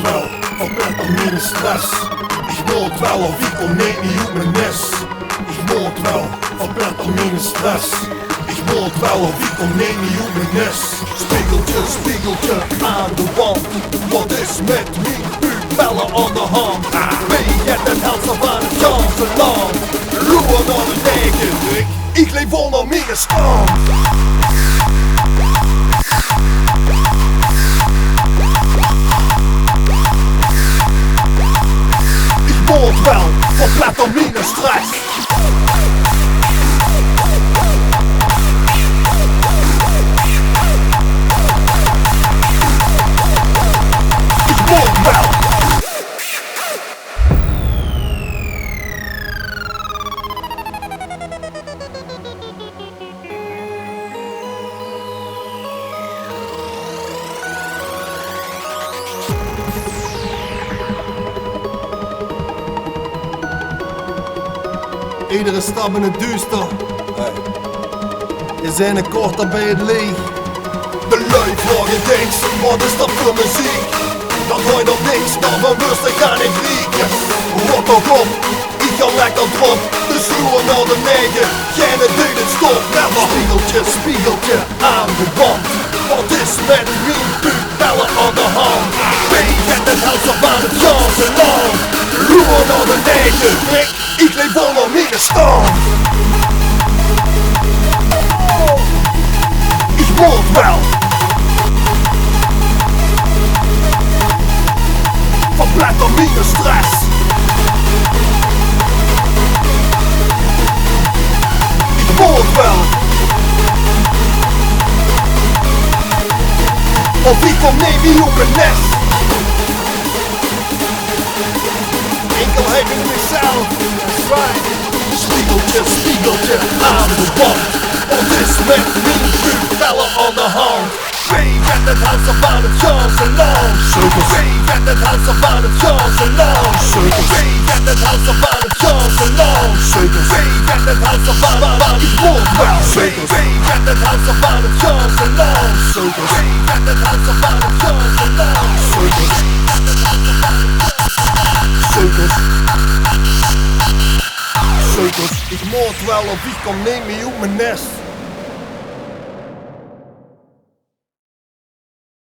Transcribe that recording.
wel, verbrennt an mir Stress. Ich moord wel of ik kom niet op mijn nest. Ich moord wel, verbrennt an mir Stress. Ich moord wel of ik kom niet op mijn nest. Spiegeltje, spiegeltje aan de wand. Wat is met mijn pupillen aan de hand? Ben je het helft van het ganse land? Roer naar de negen, ik leef onder mijn stand. Moord wel, verplet aan mijn stress. Ik moord wel. Iedere stap in het duister. Je zijn een kort, dan ben je het leeg. De lui vragen denkt, wat is dat voor muziek? Dan hoor je nog niks, maar van rustig gaan ik rieken. Rot toch op, ik ga lekker drop. De schroeven naar de negen, geen deed het stop. Never. Spiegeltje, spiegeltje aan de wand. Wat is met mijn pupillen aan de hand? Ben je het helft van het ganse land? Roer naar de negen, ik leef onder mijn stand. Ik moord wel. Verblijf aan mijn stress. Ik moord wel. Of ik kom niet op een nest. Enkelheid in mezelf. Spiegeltje, spiegeltje aan de wand. Wat is met mijn pupillen aan de hand? Wie kent het huis of aan het ganse land? Wie kent het huis of aan het ganse land? Wie kent het huis of aan het ganse land? Wie kent het huis of aan het ganse land? Ik moord wel. Wie kent het huis of aan het ganse land? Wie kent het huis of aan het ganse land? Suikers, ik moord wel of ik kom niet meer op mijn nest.